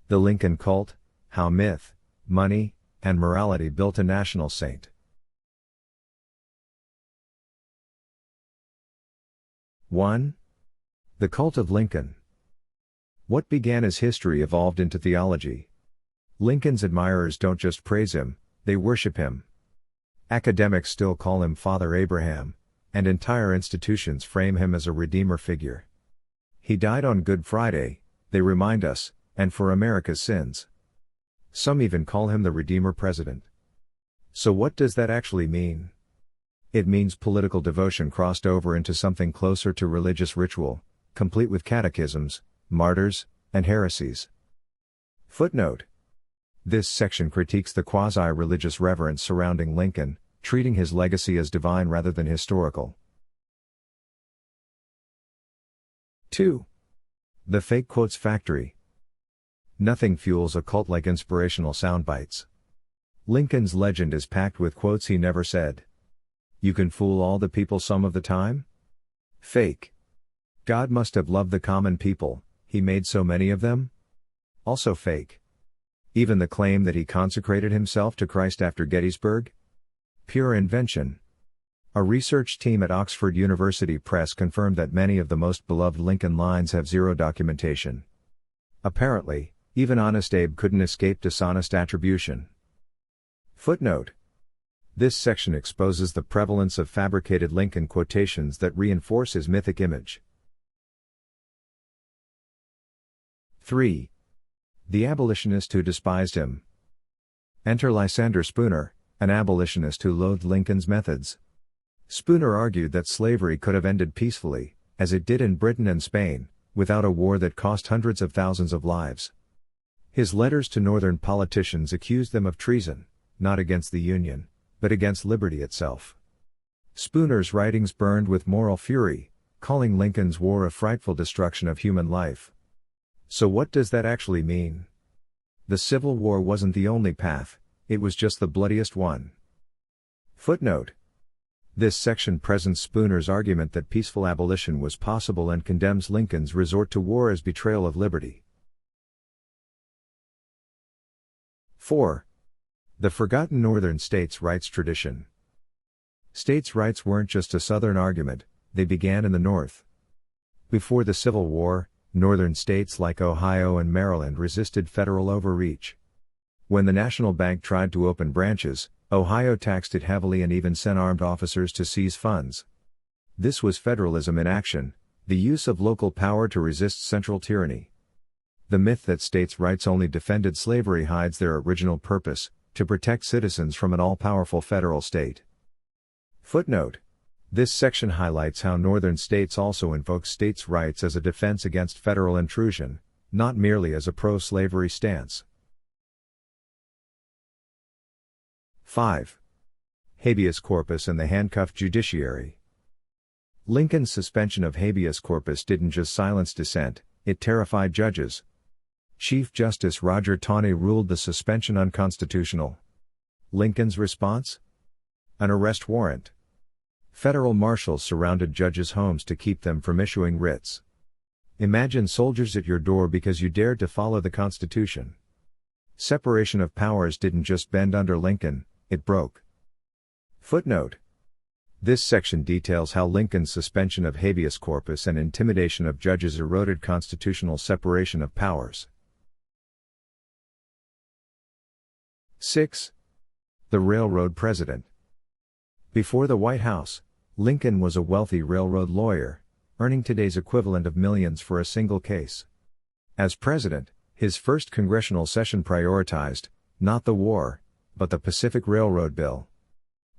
The Lincoln Cult: How Myth, Money, and Morality Built a National Saint. 1. The Cult of Lincoln. What began as history evolved into theology. Lincoln's admirers don't just praise him, they worship him. Academics still call him Father Abraham, and entire institutions frame him as a redeemer figure. He died on Good Friday, they remind us, and for America's sins. Some even call him the Redeemer President. So what does that actually mean? It means political devotion crossed over into something closer to religious ritual, complete with catechisms, martyrs, and heresies. Footnote. This section critiques the quasi-religious reverence surrounding Lincoln, treating his legacy as divine rather than historical. 2. The Fake Quotes Factory. Nothing fuels a cult like inspirational soundbites. Lincoln's legend is packed with quotes he never said. You can fool all the people some of the time? Fake. God must have loved the common people, he made so many of them? Also fake. Even the claim that he consecrated himself to Christ after Gettysburg? Pure invention. A research team at Oxford University Press confirmed that many of the most beloved Lincoln lines have zero documentation. Apparently, even Honest Abe couldn't escape dishonest attribution. Footnote. This section exposes the prevalence of fabricated Lincoln quotations that reinforce his mythic image. 3. The abolitionist who despised him. Enter Lysander Spooner, an abolitionist who loathed Lincoln's methods. Spooner argued that slavery could have ended peacefully, as it did in Britain and Spain, without a war that cost hundreds of thousands of lives. His letters to Northern politicians accused them of treason, not against the Union, but against liberty itself. Spooner's writings burned with moral fury, calling Lincoln's war a frightful destruction of human life. So what does that actually mean? The Civil War wasn't the only path, it was just the bloodiest one. Footnote. This section presents Spooner's argument that peaceful abolition was possible and condemns Lincoln's resort to war as betrayal of liberty. 4. The Forgotten Northern States' Rights Tradition. States' rights weren't just a Southern argument, they began in the North. Before the Civil War, Northern states like Ohio and Maryland resisted federal overreach. When the National Bank tried to open branches, Ohio taxed it heavily and even sent armed officers to seize funds. This was federalism in action, the use of local power to resist central tyranny. The myth that states' rights only defended slavery hides their original purpose, to protect citizens from an all-powerful federal state. Footnote. This section highlights how northern states also invoke states' rights as a defense against federal intrusion, not merely as a pro-slavery stance. 5. Habeas corpus and the handcuffed judiciary. Lincoln's suspension of habeas corpus didn't just silence dissent, it terrified judges. Chief Justice Roger Taney ruled the suspension unconstitutional. Lincoln's response? An arrest warrant. Federal marshals surrounded judges' homes to keep them from issuing writs. Imagine soldiers at your door because you dared to follow the Constitution. Separation of powers didn't just bend under Lincoln, it broke. Footnote. This section details how Lincoln's suspension of habeas corpus and intimidation of judges eroded constitutional separation of powers. 6. The Railroad President. Before the White House, Lincoln was a wealthy railroad lawyer, earning today's equivalent of millions for a single case. As president, his first congressional session prioritized, not the war, but the Pacific Railroad Bill.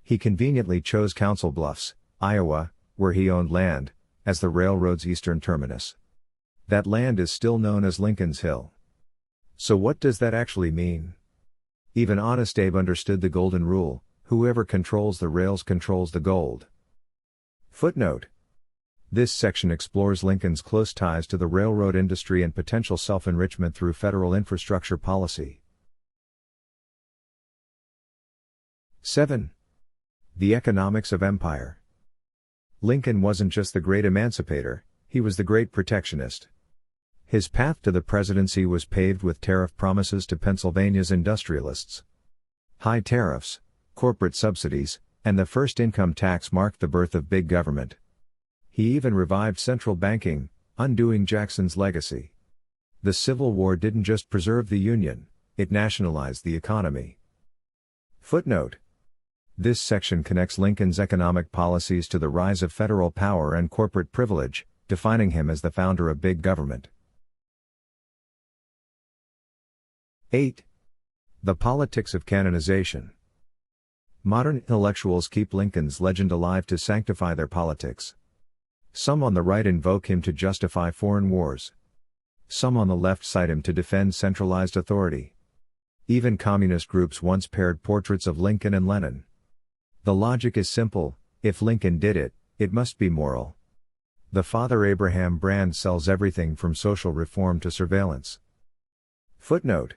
He conveniently chose Council Bluffs, Iowa, where he owned land, as the railroad's eastern terminus. That land is still known as Lincoln's Hill. So what does that actually mean? Even Honest Abe understood the Golden Rule: whoever controls the rails controls the gold. Footnote. This section explores Lincoln's close ties to the railroad industry and potential self-enrichment through federal infrastructure policy. 7. The Economics of Empire. Lincoln wasn't just the great emancipator, he was the great protectionist. His path to the presidency was paved with tariff promises to Pennsylvania's industrialists. High tariffs, corporate subsidies, and the first income tax marked the birth of big government. He even revived central banking, undoing Jackson's legacy. The Civil War didn't just preserve the Union, it nationalized the economy. Footnote. This section connects Lincoln's economic policies to the rise of federal power and corporate privilege, defining him as the founder of big government. 8. The politics of canonization. Modern intellectuals keep Lincoln's legend alive to sanctify their politics. Some on the right invoke him to justify foreign wars. Some on the left cite him to defend centralized authority. Even communist groups once paired portraits of Lincoln and Lenin. The logic is simple: if Lincoln did it, it must be moral. The Father Abraham brand sells everything from social reform to surveillance. Footnote.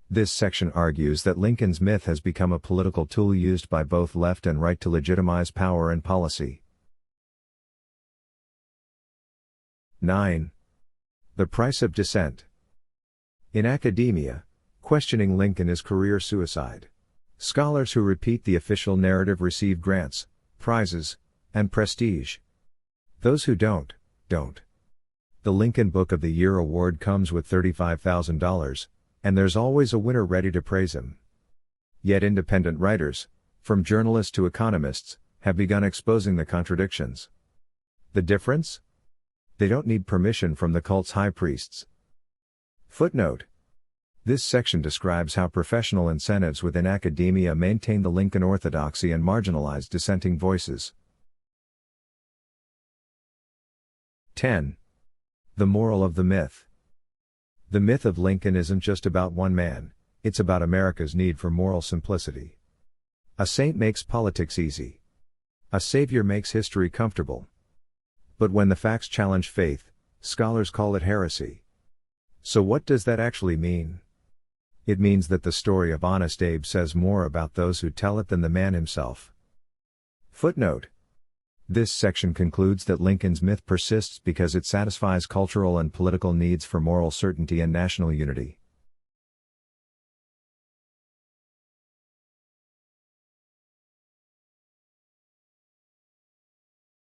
This section argues that Lincoln's myth has become a political tool used by both left and right to legitimize power and policy. 9. The price of dissent. In academia, questioning Lincoln is career suicide. Scholars who repeat the official narrative receive grants, prizes, and prestige. Those who don't. The Lincoln Book of the Year award comes with $35,000, and there's always a winner ready to praise him. Yet independent writers, from journalists to economists, have begun exposing the contradictions. The difference? They don't need permission from the cult's high priests. Footnote. This section describes how professional incentives within academia maintain the Lincoln orthodoxy and marginalize dissenting voices. 10. The moral of the myth. The myth of Lincoln isn't just about one man, it's about America's need for moral simplicity. A saint makes politics easy. A savior makes history comfortable. But when the facts challenge faith, scholars call it heresy. So what does that actually mean? It means that the story of Honest Abe says more about those who tell it than the man himself. Footnote. This section concludes that Lincoln's myth persists because it satisfies cultural and political needs for moral certainty and national unity.